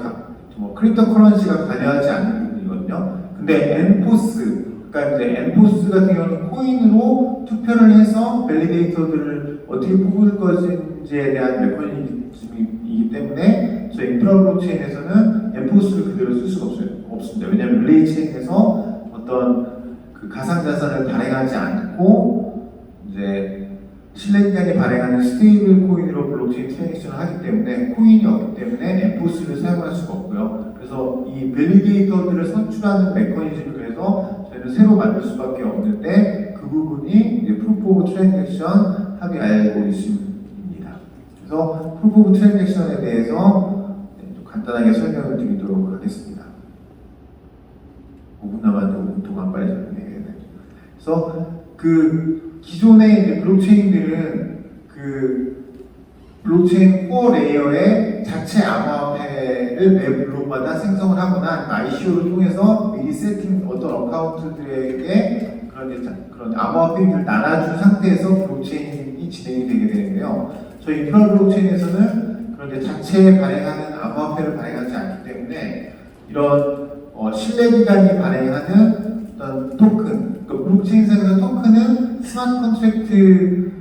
크립토 커런시가 관여하지 않는 부분이거든요. 근데 엔포스, 아까 이제 엔포스 같은 경우는 코인으로 투표를 해서 밸리데이터들을 어떻게 뽑을 것인지에 대한 메커니즘이기 때문에 저희 인프라 블록체인에서는 엔포스를 그대로 쓸 수가 없습니다. 왜냐하면 릴레이 체인에서 어떤 그 가상자산을 발행하지 않고 이제 신뢰기관이 발행하는 스테이블 코인으로 블록체인 트랜잭션을 하기 때문에 코인이 없기 때문에 엔포스를 사용할 수가 없고요. 그래서 이 밸리데이터들을 선출하는 메커니즘을 그래서 저희는 새로 만들 수밖에 없는데 그 부분이 이제 프루프 오브 트랜잭션 합의 알고리즘입니다. 그래서 프루프 오브 트랜잭션에 대해서 좀 간단하게 설명을 드리도록 하겠습니다. 5분 남았는데 5분 동안 빨리 설명해야 되네요. 그래서 그 기존의 이제 블록체인들은 그 블록체인 코어 레이어의 자체 암호화폐를 매 블록마다 생성을 하거나 ICO를 통해서 미리 세팅 어떤 어카운트들에게 그런 암호화폐를 나눠준 상태에서 블록체인이 진행이 되게 되는데요. 저희 인프라 블록체인에서는 그런 자체 발행하는 암호화폐를 발행하지 않기 때문에 이런 신뢰기관이 발행하는 어떤 토큰, 그러니까 블록체인상에서 토큰은 스마트 컨트랙트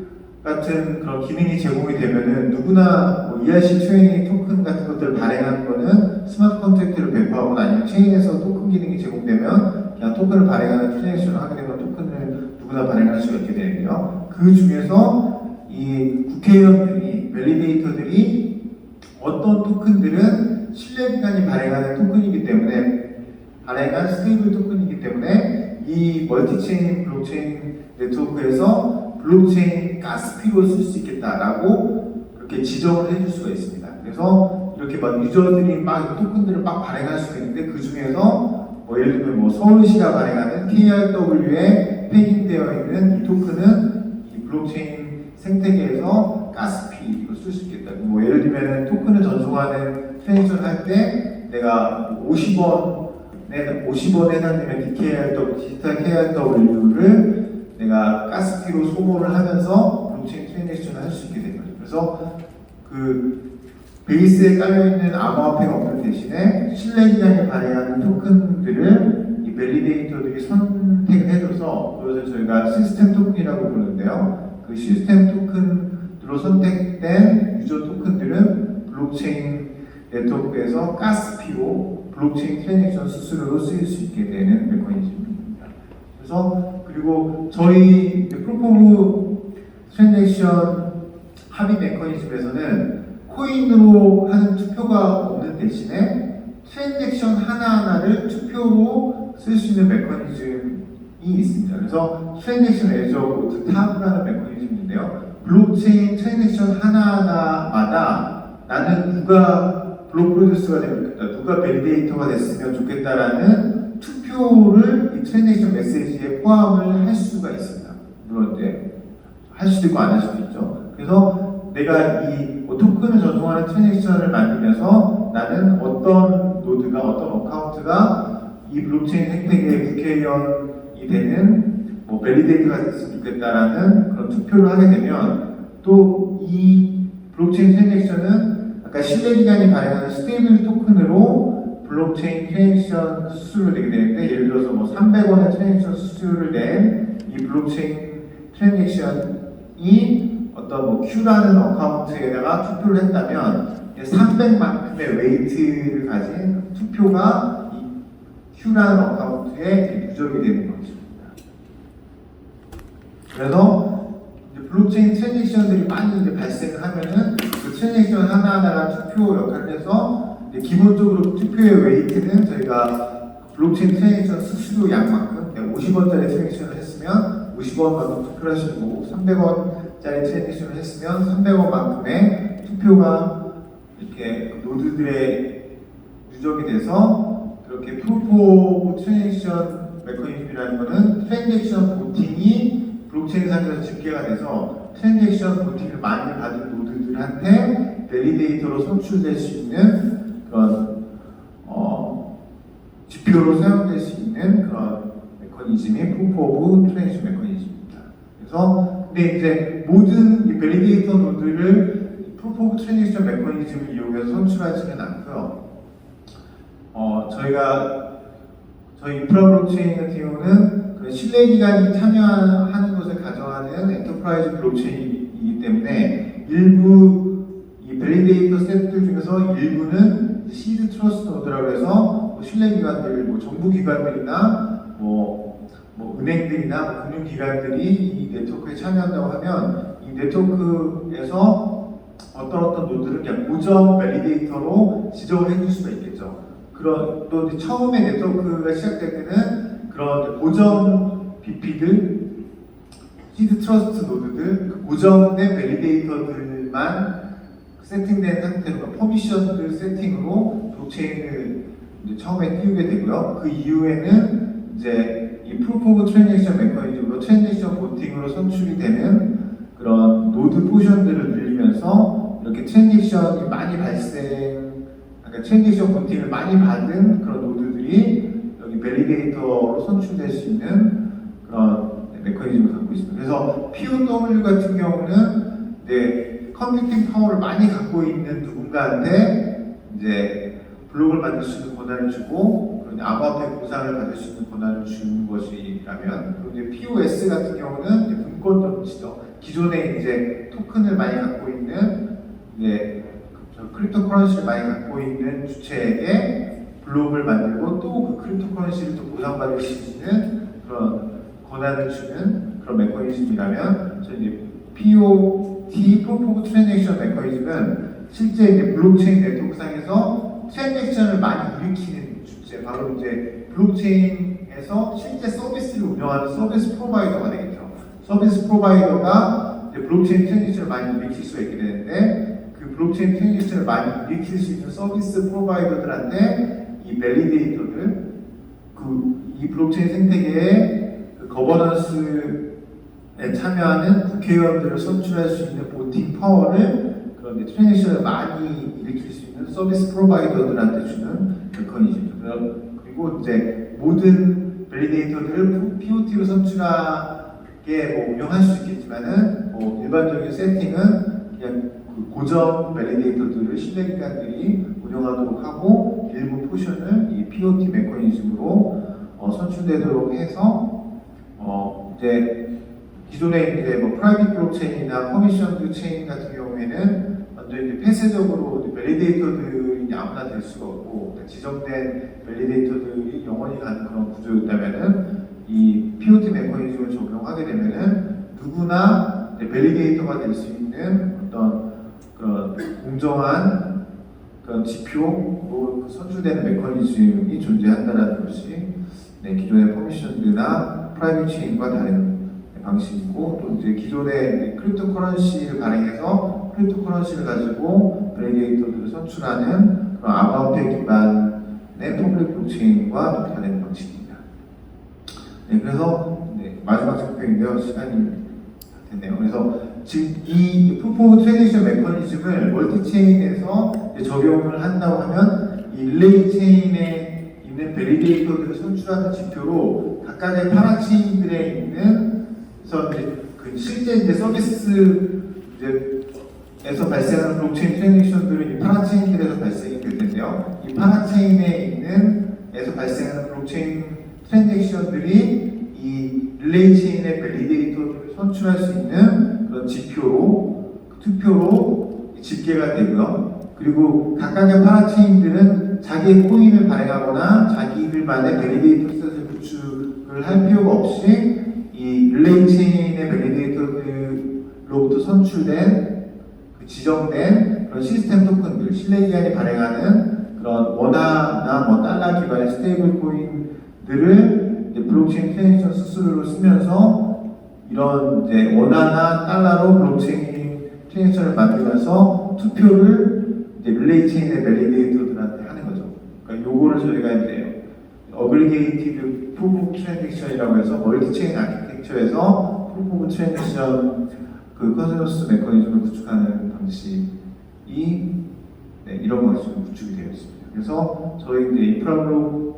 같은 그런 기능이 제공이 되면은 누구나 뭐 ERC20 토큰 같은 것들을 발행하는 거는 스마트 컨트랙트를 배포하거나 아니면 체인에서 토큰 기능이 제공되면 그냥 토큰을 발행하는 트랜잭션을 하게 되면 토큰을 누구나 발행할 수가 있게 되는데요. 그 중에서 이 국회의원들이, 밸리데이터들이 어떤 토큰들은 신뢰기관이 발행하는 토큰이기 때문에 발행한 스테이블 토큰이기 때문에 이 멀티체인 블록체인 네트워크에서 블록체인 가스피로 쓸 수 있겠다라고 그렇게 지정을 해줄 수가 있습니다. 그래서 이렇게 막 유저들이 막 토큰들을 막 발행할 수가 있는데 그 중에서 뭐 예를 들면 뭐 서울시가 발행하는 KRW에 패킹되어 있는 이 토큰은 이 블록체인 생태계에서 가스피로 쓸 수 있겠다. 뭐 예를 들면 토큰을 전송하는 트랜잭션 할 때 내가 50원에 해당되는 DKRW, 디지털 KRW를 내가 가스피로 소모를 하면서 블록체인 트랜잭션을 할 수 있게 되는 거죠. 그래서 그 베이스에 깔려있는 암호화폐가 없는 대신에 신뢰기관이 발행하는 토큰들을 이 밸리데이터들이 선택을 해줘서 그것을 저희가 시스템 토큰이라고 부르는데요. 그 시스템 토큰으로 선택된 유저 토큰들은 블록체인 네트워크에서 가스피로 블록체인 트랜잭션 수수료로 쓰일 수 있게 되는 메커니즘입니다. 그래서 그리고 저희 프루프 오브 트랜잭션 합의 메커니즘에서는 코인으로 하는 투표가 없는 대신에 트랜잭션 하나하나를 투표로 쓸 수 있는 메커니즘이 있습니다. 그래서 트랜잭션 에저 오브 탑이라는 메커니즘인데요. 블록체인 트랜잭션 하나하나마다 나는 누가 블록 프로듀스가 되면 좋겠다, 누가 밸리데이터가 됐으면 좋겠다라는 투표를 이 트랜잭션 메시지에 포함을 할 수가 있습니다. 물론 이제 할 수도 있고 안 할 수도 있죠. 그래서 내가 이 토큰을 전송하는 트랜잭션을 만들면서 나는 어떤 노드가, 어떤 어카운트가 이 블록체인 생태계의 국회의원이 되는 뭐 밸리데이터가 됐으면 좋겠다라는 그런 투표를 하게 되면 또 이 블록체인 트랜잭션은 아까 신뢰기관이 발행하는 스테이블 토큰으로 블록체인 트랜잭션 수수료를 내게 되는데 예를 들어서 뭐 300원의 트랜잭션 수수료를 낸 이 블록체인 트랜잭션이 어떤 뭐 Q라는 어카운트에다가 투표를 했다면 300만큼의 웨이트를 가진 투표가 이 Q라는 어카운트에 누적이 되는 것입니다. 그래서 블록체인 트랜잭션들이 많이 이제 발생을 하면은 그 트랜잭션 하나하나가 투표 역할을 해서 기본적으로 투표의 웨이트는 저희가 블록체인 트랜잭션 수수료 양만큼 50원짜리 트랜잭션을 했으면 50원만큼 투표를 하시는 거고 300원짜리 트랜잭션을 했으면 300원만큼의 투표가 이렇게 노드들의 누적이 돼서 그렇게 프루프 오브 트랜잭션 메커니즘이라는 거는 트랜잭션 보팅이 블록체인 상에서 집계가 돼서 트랜잭션 보팅을 많이 받은 노드들한테 밸리데이터로 선출될 수 있는 그런 지표로 사용될 수 있는 그런 메커니즘이 프루프 오브 트랜잭션 메커니즘입니다. 그래서 근데 이제 모든 이 밸리데이터 노드를 프루프 오브 트랜잭션 메커니즘을 이용해서 선출하지는 않고요. 저희 인프라 블록체인 같은 경우는 신뢰기관이 참여하는 것을 가정하는 엔터프라이즈 블록체인이기 때문에 일부 이 밸리데이터 셋들 중에서 일부는 시드 트러스트 노드라고 해서 신뢰기관들, 정부기관들이나 은행들이나 금융기관들이 이 네트워크에 참여한다고 하면 이 네트워크에서 어떤 노드를 그냥 고정 밸리데이터로 지정을 해줄 수가 있겠죠. 또 이제 처음에 네트워크가 시작될 때는 그런 고정 BP들, 시드 트러스트 노드들, 그 고정된 밸리데이터들만 세팅된 상태로 퍼미션들 세팅으로 블록체인을 이제 처음에 띄우게 되고요. 그 이후에는 이제 이 프루프 오브 트랜잭션 메커니즘으로 트랜잭션 보팅으로 선출이 되는 그런 노드 포션들을 늘리면서 이렇게 트랜잭션이 많이 그러니까 트랜잭션 보팅을 많이 받은 그런 노드들이 여기 밸리데이터로 선출될 수 있는 그런 메커니즘을 갖고 있습니다. 그래서 POW 같은 경우는 컴퓨팅 파워를 많이 갖고 있는 누군가한테 이제 블록을 만들 수 있는 권한을 주고 암호화폐 보상을 받을 수 있는 권한을 주는 것이라면, 그리고 이제 POS 같은 경우는 이제 분권 덩치죠. 기존에 이제 토큰을 많이 갖고 있는 크립토 커런시를 많이 갖고 있는 주체에게 블록을 만들고 또 그 크립토 커런시를 또 보상받을 수 있는 그런 권한을 주는 그런 메커니즘이라면, 저희 이제 POT, Proof of Transaction 메커니즘은 실제 이제 블록체인 네트워크상에서 트랜잭션을 많이 일으키는 주체, 바로 이제 블록체인에서 실제 서비스를 운영하는 서비스 프로바이더가 되겠죠. 서비스 프로바이더가 이제 블록체인 트랜잭션을 많이 일으킬 수가 있게 되는데, 그 블록체인 트랜잭션을 많이 일으킬 수 있는 서비스 프로바이더들한테 이 밸리데이터들, 이 블록체인 생태계의 그 거버넌스에 참여하는 국회의원들을 선출할 수 있는 보팅 파워를 그런 트랜잭션을 많이 일으킬 수 있는 서비스 프로바이더들한테 주는 메커니즘이죠. 그리고 이제 모든 밸리데이터들을 POT로 선출하게 운영할 수 있겠지만은 일반적인 세팅은 그냥 그 고정 밸리데이터들을 신뢰기관들이 운영하도록 하고 일부 포션을 이 POT 메커니즘으로 선출되도록 해서 이제 기존의 이제 프라이빗 블록체인이나 퍼미션드 체인 같은 경우에는 완전 이제 폐쇄적으로 밸리데이터들이 아무나 될 수가 없고 지정된 밸리데이터들이 영원히 가는 그런 구조였다면은 이 POT 메커니즘을 적용하게 되면은 누구나 밸리데이터가 될 수 있는 어떤 그런 공정한 그런 지표로 선출되는 메커니즘이 존재한다는 것이 기존의 퍼미션드나 프라이빗 체인과 다른 방식이고, 또 이제 기존의 크립토 커런시를 발행해서 크립토 커런시를 가지고 밸리데이터들을 선출하는 그런 암호화폐 기반의 퍼블릭 블록체인과 또 다른 방식입니다. 그래서 마지막 작품인데요, 시간이 됐네요. 그래서 지금 이 프루프 오브 트랜잭션 메커니즘을 멀티체인에서 적용을 한다고 하면 이 릴레이 체인에 있는 밸리데이터들을 선출하는 지표로 각각의 파라체인들에 있는 그 실제 이제 서비스에서 발생하는 블록체인 트랜잭션들은 이 파라체인들에서 발생이 될 텐데요. 이 파라체인에 에서 발생하는 블록체인 트랜잭션들이 이 릴레이 체인의 밸리데이터들을 선출할 수 있는 그런 투표로 집계가 되고요. 그리고 각각의 파라체인들은 자기의 코인을 발행하거나 자기들만의 밸리데이터 셋을 구축을 할 필요가 없이 이 릴레이 체인의 밸리데이터들로부터 선출된 그 지정된 그런 시스템 토큰들, 신뢰기관이 발행하는 그런 원화나 달러 기반의 스테이블 코인들을 블록체인 트랜잭션 수수료로 쓰면서 이런 이제 원화나 달러로 블록체인 트랜잭션을 만들면서 투표를 릴레이 체인의 밸리데이터들한테 하는 거죠. 그러니까 요거를 저희가 이제 어그리게이티드 프루프 오브 트랜잭션이라고 해서 멀티체인 아키텍처에서 프루프 오브 트랜잭션 그 컨센서스 메커니즘을 구축하는 방식이 이런 방식으로 구축이 되어 있습니다. 그래서 저희 이제 인프라블록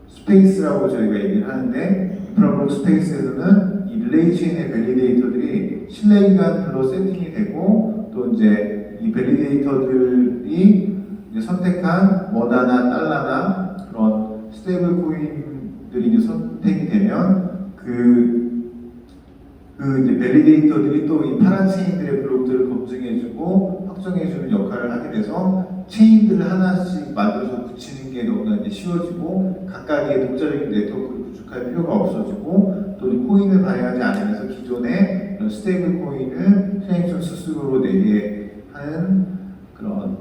스페이스라고 저희가 얘기를 하는데, 인프라블록 스페이스에서는 이 릴레이 체인의 밸리데이터들이 신뢰기관으로 세팅이 되고, 또 이제 이 밸리데이터들이 이제 선택한 원화나 달러나 그런 스테이블 코인들이 이제 선택이 되면 그 밸리데이터들이 또 이 파란 체인들의 블록들을 검증해주고 확정해주는 역할을 하게 돼서 체인들을 하나씩 만들어서 붙이는 게 너무나 이제 쉬워지고 각각의 독자적인 네트워크를 구축할 필요가 없어지고 또 이 코인을 발행하지 않으면서 기존의 이런 스테이블 코인을 트랜잭션 수수료로 내게 하는 그런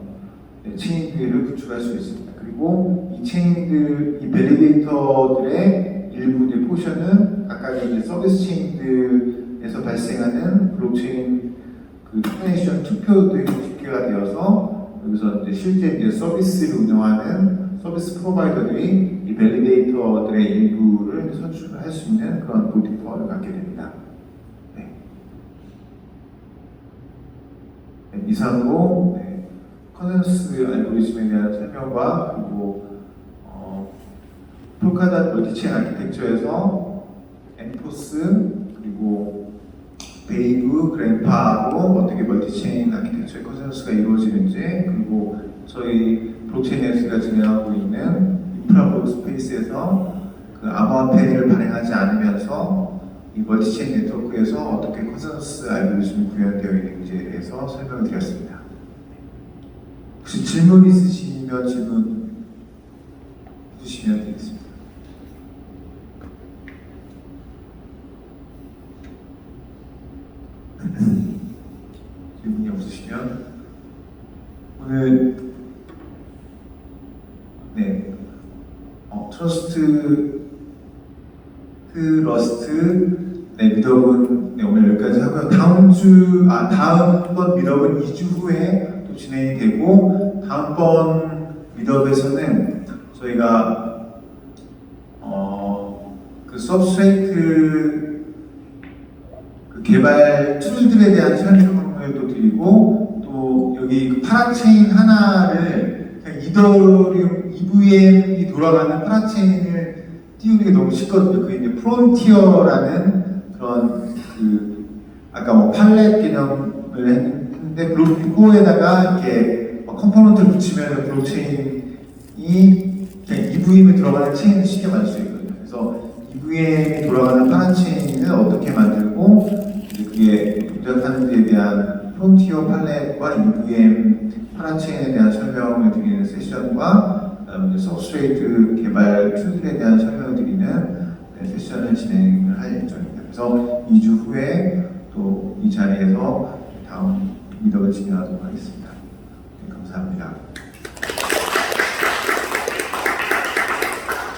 체인들을 구축할 수 있습니다. 그리고 이 체인들, 이 밸리데이터들의 일부의 포션은 각각의 이제 서비스 체인들에서 발생하는 블록체인 그 토케네이션 투표들이 집계가 되어서 여기서 이제 실제 이제 서비스를 운영하는 서비스 프로바이더들이 이 밸리데이터들의 일부를 선출을 할 수 있는 그런 노티퍼를 갖게 됩니다. 네. 네, 이상으로 네, 컨센서스 알고리즘에 대한 설명과 그리고 폴카닷 멀티체인 아키텍처에서 엔포스 그리고 베이브, 그랜파로 어떻게 멀티체인 아키텍처의 컨센서스가 이루어지는지 그리고 저희 블록체인에서가 진행하고 있는 인프라 블록 스페이스에서 그 암호화폐를 발행하지 않으면서 이 멀티체인 네트워크에서 어떻게 컨센서스 알고리즘이 구현되어 있는지에 대해서 설명을 드렸습니다. 혹시 질문 있으시면 질문 주시면 되겠습니다. 질문이 없으시면 오늘 네 러스트 네 미덕은 네, 오늘 여기까지 하고요. 다음번 미덕은 2주 후에 또 진행이 되고 다음번 미덕에서는 저희가 그 서브스트레이트 그 개발 툴들에 대한 설명을 또 드리고 또 여기 그 파란 체인 하나를 그냥 이더리움 EVM이 돌아가는 파란 체인을 띄우는 게 너무 쉽거든요. 그게 이제 프론티어라는 그런 그 아까 뭐 팔렛 개념을 했는데 블록4에다가 이렇게 컴포넌트를 붙이면 블록체인이 그냥 EVM에 들어가는 체인을 쉽게 만들 수 있거든요. 그래서 EVM이 돌아가는 파란 체인을 어떻게 만들고 그게 동작하는지에 대한 프론티어 팔렛과 EVM 파란 체인에 대한 설명을 드리는 세션과 그다음에 서브스트레이트 개발 툴들에 대한 설명을 드리는 세션을 진행을 할 예정입니다. 그래서 2주 후에 또 이 자리에서 다음 미덕을 진행하도록 하겠습니다. 네, 감사합니다.